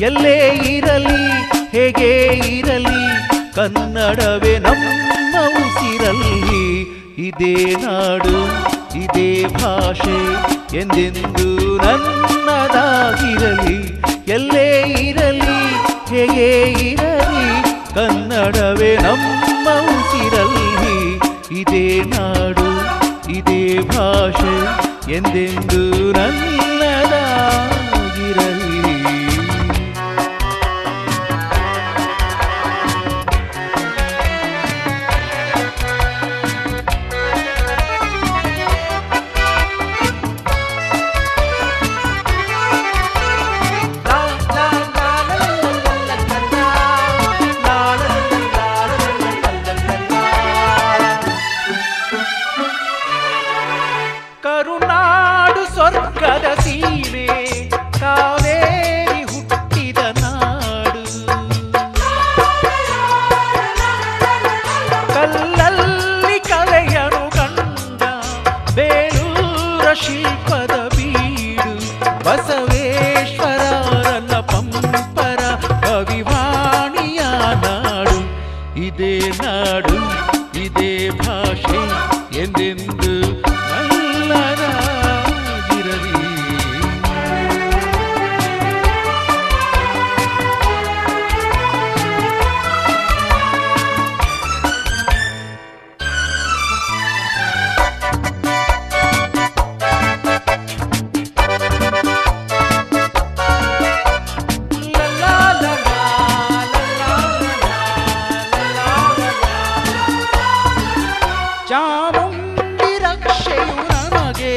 ಎಲ್ಲೇ ಇರಲಿ ಹೇಗೆ ಇರಲಿ ಕನ್ನಡವೇ ನಮ್ಮ ಉಸಿರಲ್ಲಿ. ಇದೇ ನಾಡು ಇದೇ ಭಾಷೆ ಎಂದೆಂದು ನನ್ನದಾಗಿರಲಿ. ಎಲ್ಲೇ ಇರಲಿ ಹೇಗೆ ಇರಲಿ ಕನ್ನಡವೇ ನಮ್ಮ ಉಸಿರಲ್ಲಿ. ಇದೇ ನಾಡು ಇದೇ ಭಾಷೆ ಎಂದೆಂದು ನನ್ನದಾಗಿರಲಿ. ಕರುನಾಡು ಸ್ವರ್ಗದ ಸೀಮೆ ಕಾವೇರಿ ಹುಟ್ಟಿದ ನಾಡು. ಕಲ್ಲಲ್ಲಿ ಕಲೆಯನು ಕಂಡ ಬೇಲೂರ ಶಿಲ್ಪದ ಬೀಡು. ಬಸವೇಶ್ವರನ ಪಂಪರ ಕವಿವಾಣಿಯ ನಾಡು. ಇದೇ ನಾಡು ಇದೇ ಭಾಷೆ ಎಂದೆಂದು ಚಾಮುಂಡಿ ರಕ್ಷೆಯು ನಮಗೆ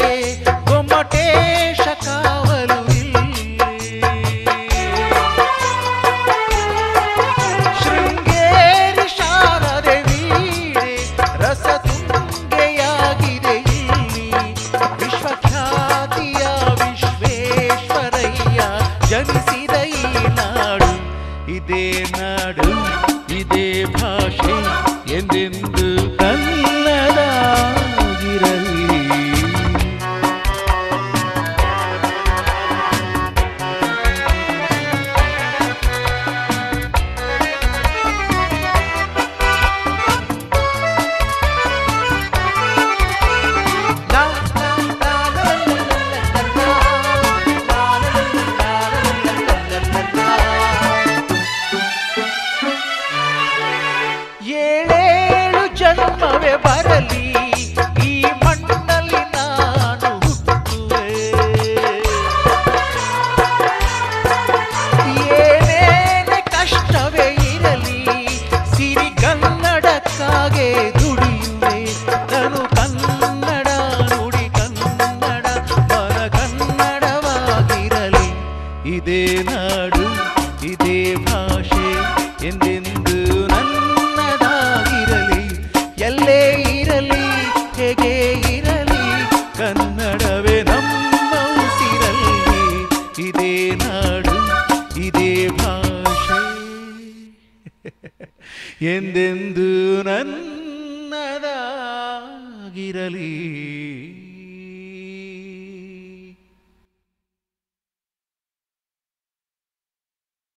ಗೊಮ್ಮಟೇಶ ಕಾವಲು ಇಲ್ಲಿ. ಶೃಂಗೇರಿ ಶಾರದೆ ವೀಣೆ ರಸತುಂಗೆಯಾಗಿದೆ ಇಲ್ಲಿ. ವಿಶ್ವಖ್ಯಾತಿಯ ವಿಶ್ವೇಶ್ವರಯ್ಯ ಜನಿಸಿದ ಈ ನಾಡು. ಇದೇ ನಾಡು ಇದೇ ಭಾಷೆ ಎಂದೆಂದು ನನ್ನದಾಗಿರಲಿ. ಏಳೇಳು ಜನ್ಮವೇ ಬರಲಿ ಈ ಮಣ್ಣಲ್ಲಿ ನಾನು ಹುಟ್ಟುವೆ. ಏನೇನೆ ಕಷ್ಟವೇ ಇರಲಿ ಸಿರಿ ಕನ್ನಡಕ್ಕಾಗೆ ದುಡಿಯುವೆ. ನಾನು ಕನ್ನಡ ನುಡಿ ಕನ್ನಡ ಮನ ಕನ್ನಡವಾಗಿರಲಿ. ಇದೇ ನಾಡು ಇದೇ ಭಾಷೆ ಎಂದೆಂದು ನನ್ನದಾಗಿರಲಿ. ಎಲ್ಲೇ ಇರಲಿ ಹೇಗೆ ಇರಲಿ ಕನ್ನಡವೇ ನಮ್ಮ ಉಸಿರಲ್ಲಿ. ಇದೇ ನಾಡು ಇದೇ ಭಾಷೆ ಎಂದೆಂದು ನನ್ನದಾಗಿರಲಿ.